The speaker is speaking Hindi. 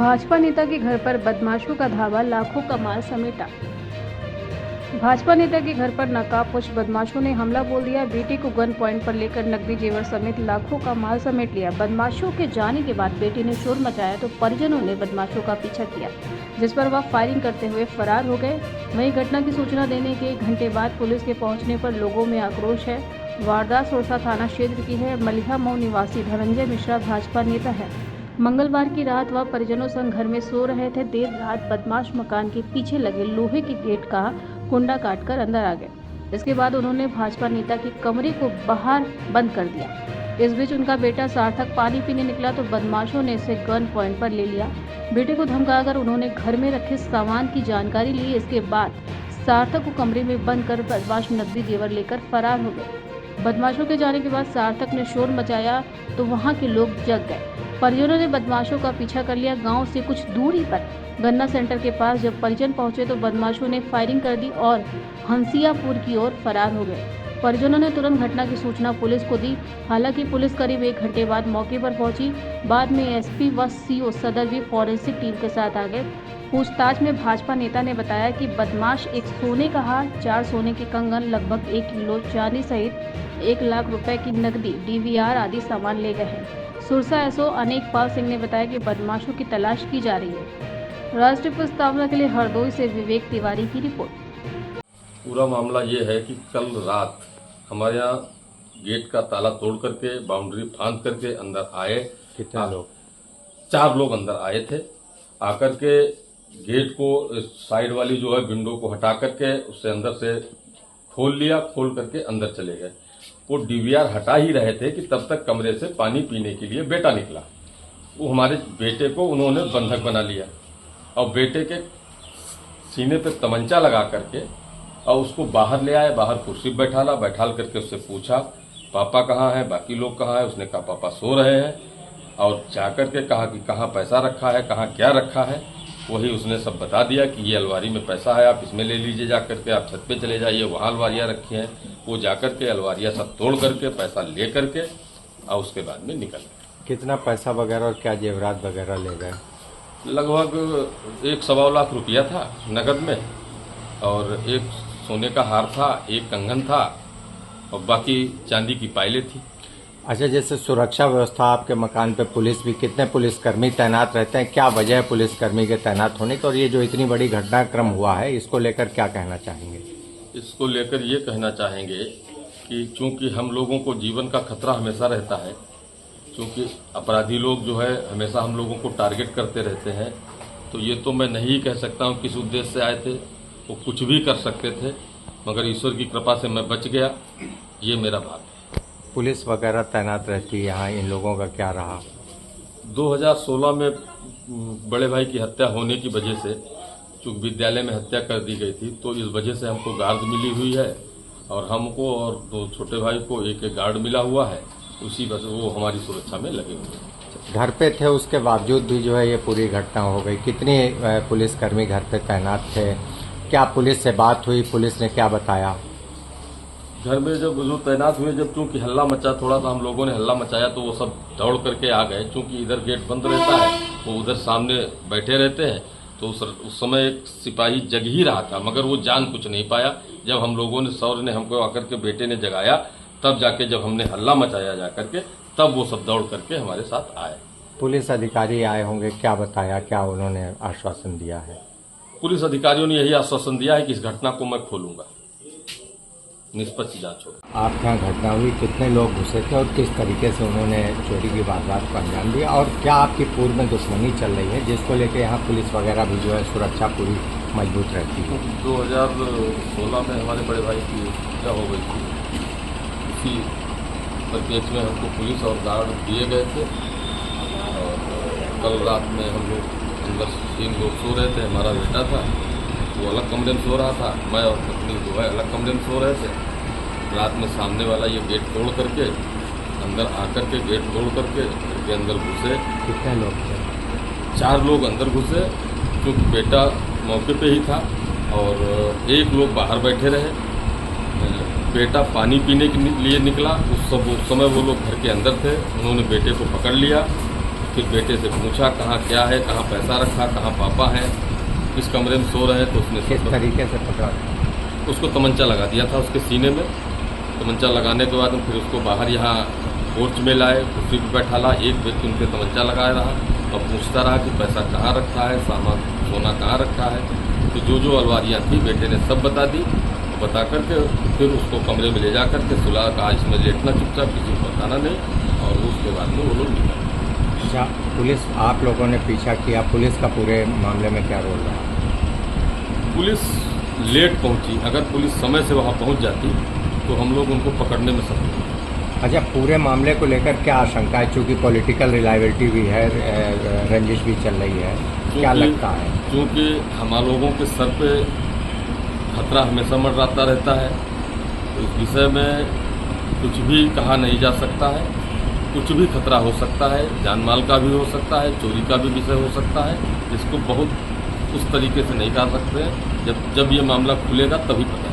भाजपा नेता के घर पर बदमाशों का धावा, लाखों का माल समेटा। भाजपा नेता के घर पर नकाबपोश बदमाशों ने हमला बोल दिया। बेटे को गन पॉइंट पर लेकर नकदी जेवर समेत लाखों का माल समेट लिया। बदमाशों के जाने के बाद बेटे ने शोर मचाया तो परिजनों ने बदमाशों का पीछा किया, जिस पर वह फायरिंग करते हुए फरार हो गए। वहीं घटना की सूचना देने के 1 घंटे बाद पुलिस के पहुंचने पर लोगों में आक्रोश है। वारदात सोरसा थाना क्षेत्र की है। मलिहा मऊ निवासी धनंजय मिश्रा भाजपा नेता है। मंगलवार की रात वह परिजनों संग घर में सो रहे थे। देर रात बदमाश मकान के पीछे लगे लोहे के गेट का कुंडा काटकर अंदर आ गए। इसके बाद उन्होंने भाजपा नेता के कमरे को बाहर बंद कर दिया। इस बीच उनका बेटा सार्थक पानी पीने निकला तो बदमाशों ने इसे गन पॉइंट पर ले लिया। बेटे को धमकाकर उन्होंने घर में रखे सामान की जानकारी ली। इसके बाद सार्थक को कमरे में बंद कर बदमाश नकदी जेवर लेकर फरार हो गए। बदमाशों के जाने के बाद सार्थक ने शोर मचाया तो वहां के लोग जग गए। परिजनों ने बदमाशों का पीछा कर लिया। गांव से कुछ दूरी पर गन्ना सेंटर के पास जब परिजन पहुंचे तो बदमाशों ने फायरिंग कर दी और हंसियापुर की ओर फरार हो गए। परिजनों ने तुरंत घटना की सूचना पुलिस को दी। हालांकि पुलिस करीब 1 घंटे बाद मौके पर पहुंची। बाद में एसपी व सीओ सदर भी फॉरेंसिक टीम के साथ आ गए। पूछताछ में भाजपा नेता ने बताया कि बदमाश एक सोने का हार, 4 सोने के कंगन, लगभग 1 किलो चांदी सहित 1 लाख रुपए की नकदी, डीवीआर आदि सामान ले गए हैं। सुरसा एसओ अनेकपाल सिंह ने बताया कि बदमाशों की तलाश की जा रही है। राष्ट्रीय प्रस्तावना के लिए हरदोई से विवेक तिवारी की रिपोर्ट। पूरा मामला ये है कि कल रात हमारे यहाँ गेट का ताला तोड़ करके, बाउंड्री फांद करके अंदर आए। कितने लोग? 4 लोग अंदर आए थे। आकर के गेट को साइड वाली जो है विंडो को हटा करके उससे अंदर से खोल लिया। खोल करके अंदर चले गए। वो डीवीआर हटा ही रहे थे कि तब तक कमरे से पानी पीने के लिए बेटा निकला। वो हमारे बेटे को उन्होंने बंधक बना लिया और बेटे के सीने पे तमंचा लगा करके और उसको बाहर ले आए। बाहर कुर्सी बैठाल करके उससे पूछा, पापा कहाँ है, बाकी लोग कहाँ है? उसने कहा पापा सो रहे हैं। और जाकर के कहा कि कहाँ पैसा रखा है, कहाँ क्या रखा है। वही उसने सब बता दिया कि ये अलमारी में पैसा है, आप इसमें ले लीजिए, जाकर के आप छत पे चले जाइए, वहाँ अलमारियाँ रखी हैं। वो जाकर के अलमारियाँ सब तोड़ करके पैसा ले करके और उसके बाद में निकल गए। कितना पैसा वगैरह और क्या जेवरात वगैरह ले गए? लगभग 1.25 लाख रुपया था नगद में, और 1 सोने का हार था, 1 कंगन था और बाकी चांदी की पायलें थी। अच्छा, जैसे सुरक्षा व्यवस्था आपके मकान पे पुलिस भी, कितने पुलिसकर्मी तैनात रहते हैं? क्या वजह है पुलिसकर्मी के तैनात होने की? और ये जो इतनी बड़ी घटनाक्रम हुआ है, इसको लेकर क्या कहना चाहेंगे? इसको लेकर ये कहना चाहेंगे कि चूंकि हम लोगों को जीवन का खतरा हमेशा रहता है, चूंकि अपराधी लोग जो है हमेशा हम लोगों को टारगेट करते रहते हैं, तो ये तो मैं नहीं कह सकता हूँ किस उद्देश्य से आए थे। वो कुछ भी कर सकते थे, मगर ईश्वर की कृपा से मैं बच गया, ये मेरा भाग्य है। पुलिस वगैरह तैनात रहती है यहाँ, इन लोगों का क्या रहा? 2016 में बड़े भाई की हत्या होने की वजह से, चूंकि विद्यालय में हत्या कर दी गई थी, तो इस वजह से हमको गार्ड मिली हुई है और हमको और 2 छोटे भाई को एक गार्ड मिला हुआ है। उसी वजह से वो हमारी सुरक्षा में लगे हुए हैं। घर पे थे, उसके बावजूद भी जो है ये पूरी घटना हो गई। कितने पुलिसकर्मी घर पे तैनात थे? क्या पुलिस से बात हुई? पुलिस ने क्या बताया? घर में जब जो तैनात हुए, जब चूंकि हल्ला मचा, थोड़ा सा हम लोगों ने हल्ला मचाया तो वो सब दौड़ करके आ गए। चूंकि इधर गेट बंद रहता है, वो उधर सामने बैठे रहते हैं, तो उस समय एक सिपाही जग ही रहा था, मगर वो जान कुछ नहीं पाया। जब हम लोगों ने, सौर ने हमको आकर के बेटे ने जगाया, तब जाके जब हमने हल्ला मचाया जाकर के, तब वो सब दौड़ करके हमारे साथ आए। पुलिस अधिकारी आए होंगे, क्या बताया, क्या उन्होंने आश्वासन दिया है? पुलिस अधिकारियों ने यही आश्वासन दिया है कि इस घटना को मैं खोलूंगा, निष्पक्ष जांच होगा। आपके यहाँ घटना हुई, कितने लोग घुसे थे और किस तरीके से उन्होंने चोरी की वारदात को अंजाम दिया? और क्या आपकी पूर्व में दुश्मनी चल रही है जिसको लेकर यहाँ पुलिस वगैरह भी जो है सुरक्षा पूरी मजबूत रहती है? 2016 में हमारे बड़े भाई की हत्या हो गई थी। इसी परिप्रेक्ष्य में हमको पुलिस और गार्ड दिए गए थे। और कल रात में हम लोग अंदर 3 लोग सो रहे थे। हमारा बेटा था, वो अलग कमरे में सो रहा था, मैं और पत्नी जो है अलग कमरे में सो रहे थे। रात में सामने वाला ये गेट तोड़ करके अंदर आकर के, गेट तोड़ करके घर के अंदर घुसे। कितने लोग थे? 4 लोग अंदर घुसे, क्योंकि बेटा मौके पे ही था और 1 लोग बाहर बैठे रहे। बेटा पानी पीने के लिए निकला, उस समय वो लोग घर के अंदर थे। उन्होंने बेटे को पकड़ लिया फिर बेटे से पूछा कहाँ क्या है, कहाँ पैसा रखा, कहाँ पापा हैं, किस कमरे में सो रहे, तो उसने किस तरीके से पकड़ा? उसको तमंचा लगा दिया था उसके सीने में। तमंचा लगाने के बाद फिर उसको बाहर यहाँ पोर्च में लाए, कुर्सी पर बैठा ला। एक व्यक्ति उनके तमंचा लगाया रहा और पूछता रहा कि पैसा कहाँ रखा है, सामान सोना कहाँ रखा है। तो जो अलवारियाँ थी बेटे ने सब बता दी। बता करके फिर उसको कमरे में ले जा करके सुला, कहा इसमें लेटना चुपचाप, किसी को बताना नहीं। और उसके बाद में वो लोग निकल। अच्छा, पुलिस, आप लोगों ने पीछा किया, पुलिस का पूरे मामले में क्या रोल रहा? पुलिस लेट पहुंची। अगर पुलिस समय से वहां पहुंच जाती तो हम लोग उनको पकड़ने में सफल होते। अच्छा, पूरे मामले को लेकर क्या आशंका है? चूँकि पॉलिटिकल रिलायबिलिटी भी है, रंजिश भी चल रही है, क्या लगता है? क्योंकि हम लोगों के सर पे खतरा हमेशा मंडराता रहता है, तो इस विषय में कुछ भी कहा नहीं जा सकता है। कुछ भी खतरा हो सकता है, जान माल का भी हो सकता है, चोरी का भी विषय हो सकता है। इसको बहुत उस तरीके से नहीं कर सकते हैं। जब ये मामला खुलेगा तभी पता